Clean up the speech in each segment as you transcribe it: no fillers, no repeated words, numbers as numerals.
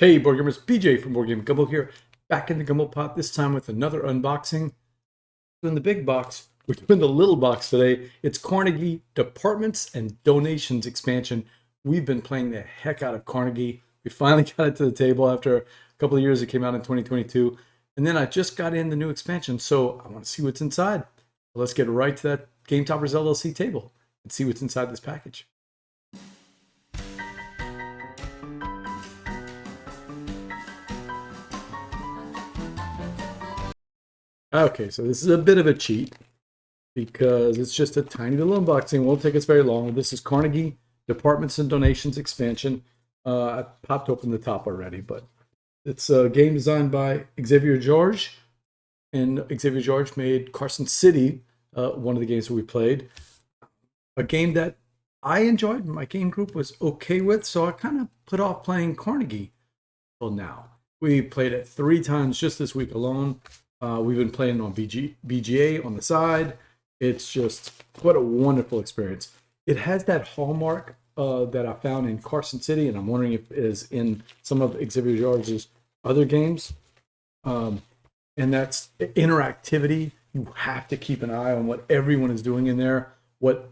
Hey board gamers, BJ from Board Game Gumbo here, back in the Gumbo pot, this time with another unboxing. In the big box, we're doing the little box today. It's Carnegie Departments and Donations expansion. We've been playing the heck out of Carnegie. We finally got it to the table after a couple of years. It came out in 2022. And then I just got in the new expansion, so I want to see what's inside. Let's get right to that Game Toppers LLC table and see what's inside this package. Okay, so this is a bit of a cheat because it's just a tiny little unboxing. Won't take us very long. This is Carnegie Departments and Donations expansion. I popped open the top already, but it's a game designed by Xavier George, and Xavier George made Carson City, one of the games that we played. A game that I enjoyed, my game group was okay with, so I kind of put off playing Carnegie till now. We played it 3 times just this week alone. We've been playing on BGA on the side. It's just, what a wonderful experience. It has that hallmark that I found in Carson City, and I'm wondering if it is in some of Xavier George's other games. And that's interactivity. You have to keep an eye on what everyone is doing in there. What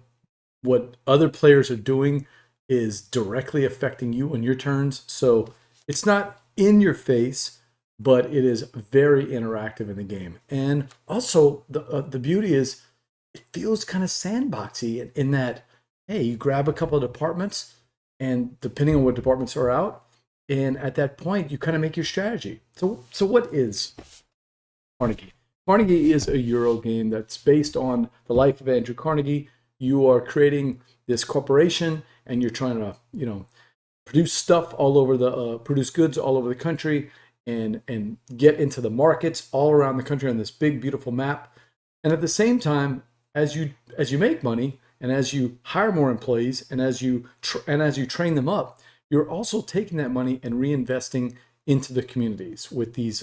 other players are doing is directly affecting you on your turns. So it's not in your face, but it is very interactive in the game. And also, the beauty is it feels kind of sandboxy in that, hey, you grab a couple of departments, and depending on what departments are out, and at that point, you kind of make your strategy. So what is Carnegie? Carnegie is a Euro game that's based on the life of Andrew Carnegie. You are creating this corporation, and you're trying to, produce stuff all over the, produce goods all over the country, and get into the markets all around the country on this big, beautiful map. And at the same time, as you make money, and as you hire more employees, and as you train them up, you're also taking that money and reinvesting into the communities with these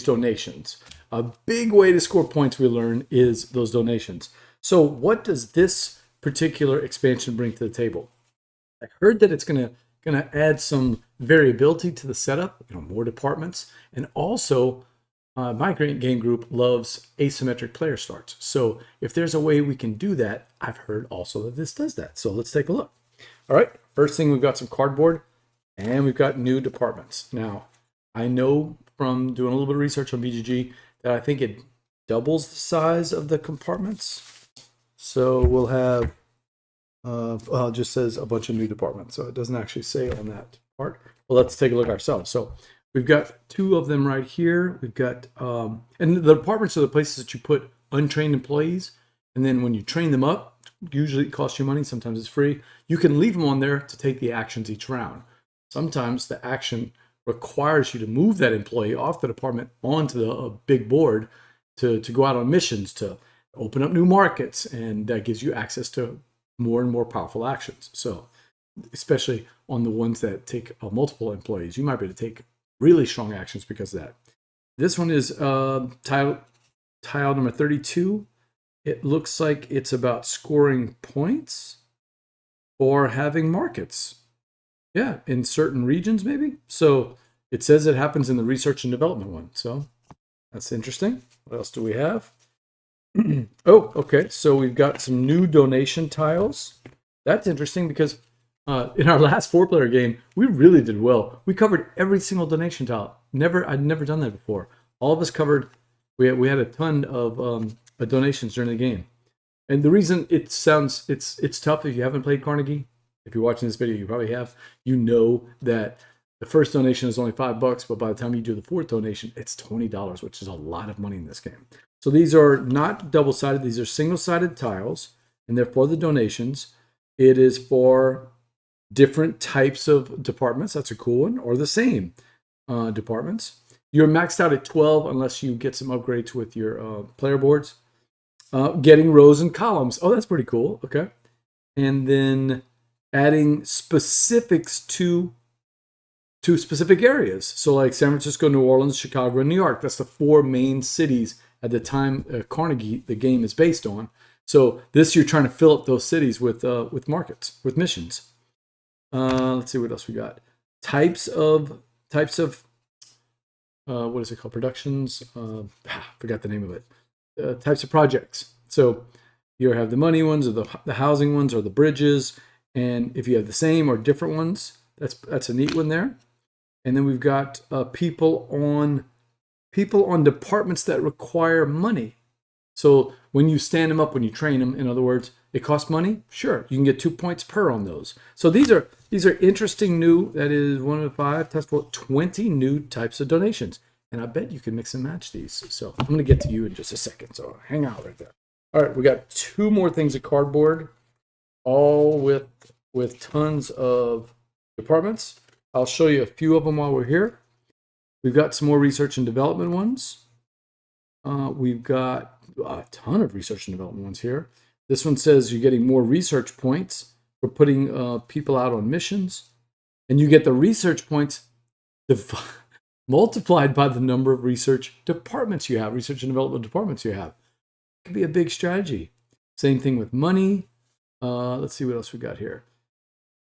donations. A big way to score points, we learn, is those donations. So what does this particular expansion bring to the table? I heard that it's gonna add some variability to the setup, more departments, and also my game group loves asymmetric player starts. So if there's a way we can do that, I've heard also that this does that. So let's take a look. All right, first thing, we've got some cardboard, and we've got new departments. Now, I know from doing a little bit of research on BGG that I think it doubles the size of the compartments. So we'll have, well, it just says a bunch of new departments, so it doesn't actually say on that part. Well, let's take a look ourselves. So we've got 2 of them right here. We've got, and the departments are the places that you put untrained employees, and then when you train them up, usually it costs you money, sometimes it's free. You can leave them on there to take the actions each round. Sometimes the action requires you to move that employee off the department onto the big board to go out on missions, to open up new markets, and that gives you access to more and more powerful actions. So especially on the ones that take multiple employees, you might be able to take really strong actions because of that. This one is tile number 32. It looks like it's about scoring points or having markets. Yeah, in certain regions maybe. So it says it happens in the research and development one. So that's interesting. What else do we have? Oh, okay. So we've got some new donation tiles. That's interesting because in our last 4-player game, we really did well. We covered every single donation tile. I'd never done that before. All of us covered. We had a ton of donations during the game. And the reason it's tough if you haven't played Carnegie. If you're watching this video, you probably have. You know that the first donation is only $5, but by the time you do the 4th donation, it's $20, which is a lot of money in this game. So these are not double-sided. These are single-sided tiles, and they're for the donations. It is for different types of departments. That's a cool one. Or the same departments. You're maxed out at 12 unless you get some upgrades with your player boards. Getting rows and columns. Oh, that's pretty cool. Okay. And then adding specifics to specific areas. So like San Francisco, New Orleans, Chicago, and New York. That's the 4 main cities at the time Carnegie, the game, is based on. So this, you're trying to fill up those cities with markets, with missions. Let's see what else we got. types of what is it called? Productions. Forgot the name of it. Types of projects. So you have the money ones, or the housing ones, or the bridges. And if you have the same or different ones, that's a neat one there. And then we've got people on departments that require money. So when you stand them up, when you train them, in other words, it costs money. Sure, you can get 2 points per on those. So these are interesting new. That is 1 of 5. Test for 20 new types of donations, and I bet you can mix and match these. So I'm going to get to you in just a second. So hang out right there. All right, we got 2 more things of cardboard, all with tons of departments. I'll show you a few of them while we're here. We've got some more research and development ones. We've got a ton of research and development ones here. This one says you're getting more research points for putting people out on missions. And you get the research points multiplied by the number of research departments you have, research and development departments you have. It could be a big strategy. Same thing with money. Let's see what else we got here.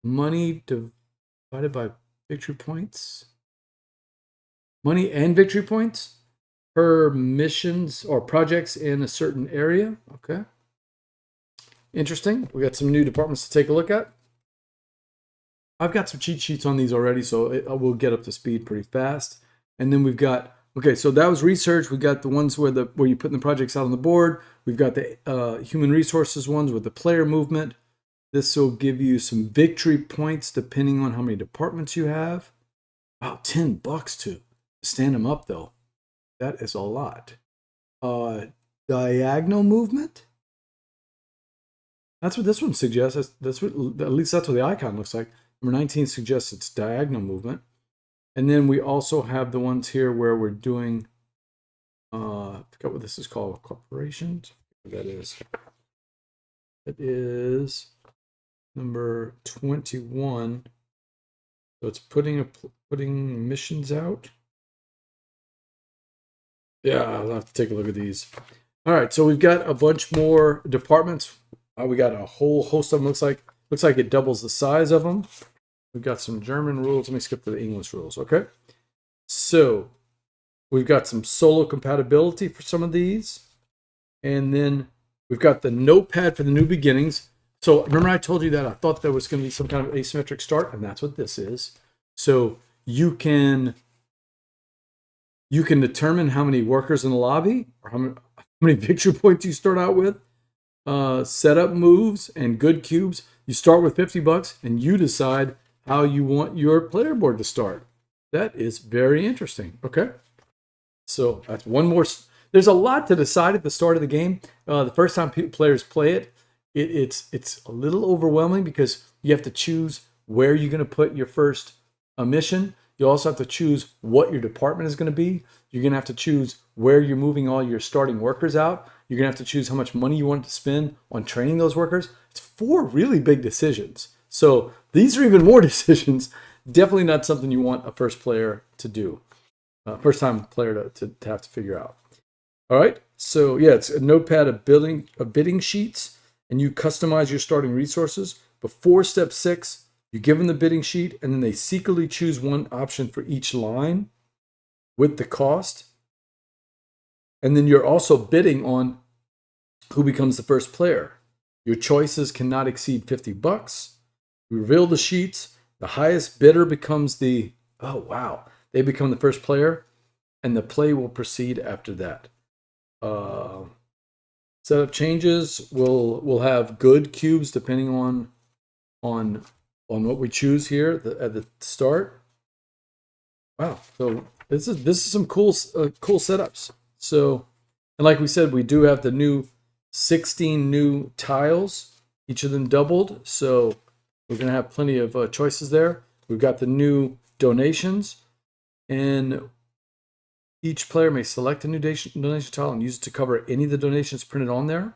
Money divided by victory points. Money and victory points per missions or projects in a certain area. Okay. Interesting. We got some new departments to take a look at. I've got some cheat sheets on these already, so we'll get up to speed pretty fast. And then we've got, okay, so that was research. We got the ones where you're putting the projects out on the board. We've got the human resources ones with the player movement. This will give you some victory points depending on how many departments you have. Wow, $10 to stand them up though. That is a lot. Diagonal movement. That's what this one suggests. That's what, at least that's what the icon looks like. Number 19 suggests it's diagonal movement. And then we also have the ones here where we're doing, I forgot what this is called, corporations. That is. It is number 21. So it's putting missions out. Yeah, I'll have to take a look at these. All right, so we've got a bunch more departments. We got a whole host of them. Looks like it doubles the size of them. We've got some German rules. Let me skip to the English rules, okay? So we've got some solo compatibility for some of these. And then we've got the notepad for the new beginnings. So remember I told you that I thought there was going to be some kind of asymmetric start, and that's what this is. So you can determine how many workers in the lobby, or how many victory points you start out with. Setup moves and good cubes. You start with $50 and you decide how you want your player board to start. That is very interesting. Okay. So that's one more. There's a lot to decide at the start of the game. The first time players play it, it's a little overwhelming because you have to choose where you're going to put your first mission. You also have to choose what your department is going to be. You're going to have to choose where you're moving all your starting workers out. You're going to have to choose how much money you want to spend on training those workers. It's 4 really big decisions. So these are even more decisions. Definitely not something you want a first player to do. First time player to have to figure out. All right. So yeah, it's a notepad of bidding sheets, and you customize your starting resources. Before step 6, you give them the bidding sheet, and then they secretly choose one option for each line with the cost. And then you're also bidding on who becomes the first player. Your choices cannot exceed $50. You reveal the sheets. The highest bidder becomes they become the first player, and the play will proceed after that. Setup changes. We'll have good cubes depending on what we choose here at the start. Wow. So this is some cool setups. So, and like we said, we do have the new 16 new tiles, each of them doubled. So we're going to have plenty of choices there. We've got the new donations, and each player may select a new donation tile and use it to cover any of the donations printed on there.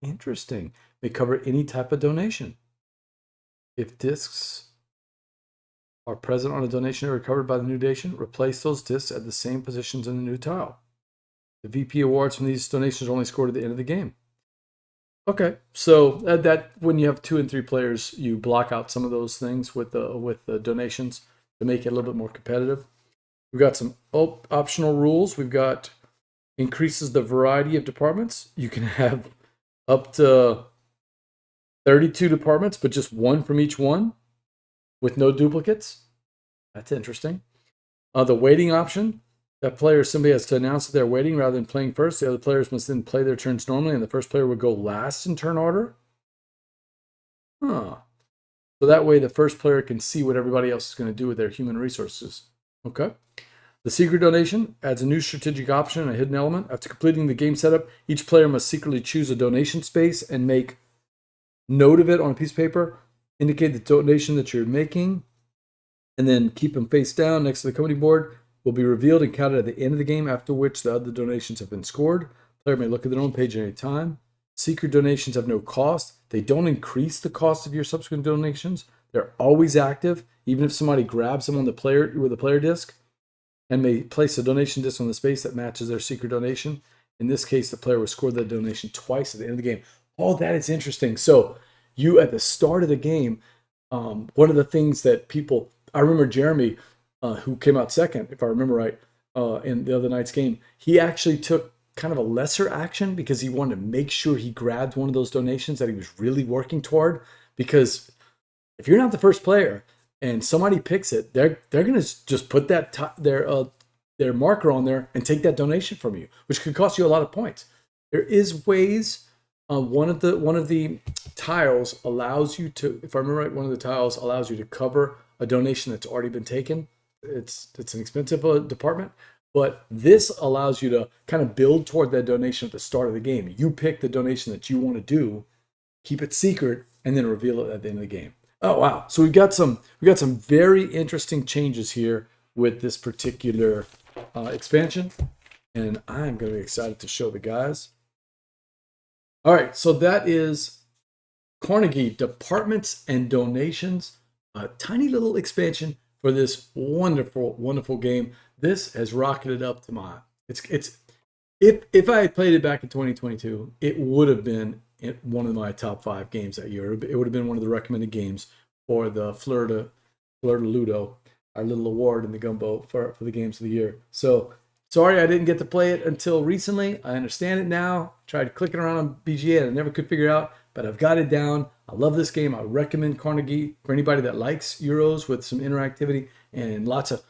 Interesting. May cover any type of donation. If discs are present on a donation area covered by the new donation, replace those discs at the same positions in the new tile. The VP awards from these donations are only scored at the end of the game. Okay, so that when you have 2 and 3 players, you block out some of those things with the donations to make it a little bit more competitive. We've got some optional rules. We've got increases the variety of departments. You can have up to 32 departments, but just one from each one with no duplicates. That's interesting. The waiting option. That player simply has to announce that they're waiting rather than playing first. The other players must then play their turns normally, and the first player would go last in turn order. Huh. So that way the first player can see what everybody else is going to do with their human resources. Okay. The secret donation adds a new strategic option and a hidden element. After completing the game setup, each player must secretly choose a donation space and make note of it on a piece of paper. Indicate the donation that you're making, and then keep them face down next to the company board. Will be revealed and counted at the end of the game, after which the other donations have been scored. The player may look at their own page at any time. Secret donations have no cost. They don't increase the cost of your subsequent donations. They're always active, even if somebody grabs them on the player with a player disc, and may place a donation disc on the space that matches their secret donation. In this case, the player will score the donation twice at the end of the game. Oh, that is interesting. So you, at the start of the game, one of the things that people, I remember Jeremy, who came out second, if I remember right, in the other night's game, he actually took kind of a lesser action because he wanted to make sure he grabbed one of those donations that he was really working toward. Because if you're not the first player and somebody picks it, they're going to just put their marker on there and take that donation from you, which could cost you a lot of points. There is ways. One of the tiles allows you to, if I remember right, one of the tiles allows you to cover a donation that's already been taken. It's an expensive department, but this allows you to kind of build toward that donation at the start of the game. You pick the donation that you want to do, keep it secret, and then reveal it at the end of the game. Oh wow! So we got some very interesting changes here with this particular expansion, and I'm going to be excited to show the guys. All right, so that is Carnegie Departments and Donations, a tiny little expansion for this wonderful, wonderful game. This has rocketed up to my. It's if I had played it back in 2022, it would have been one of my top 5 games that year. It would have been one of the recommended games for the Fleur de Ludo, our little award in the Gumbo for the games of the year. So sorry I didn't get to play it until recently. I understand it now. Tried clicking around on BGA and I never could figure it out, but I've got it down. I love this game. I recommend Carnegie for anybody that likes Euros with some interactivity and lots of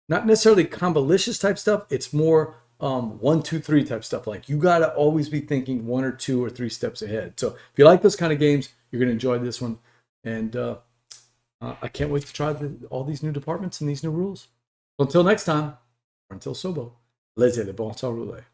not necessarily convolicious type stuff. It's more 1, 2, 3 type stuff. Like you got to always be thinking 1 or 2 or 3 steps ahead. So if you like those kind of games, you're going to enjoy this one. And I can't wait to try all these new departments and these new rules. So until next time, or until Sobo, laissez, le bon temps rouler.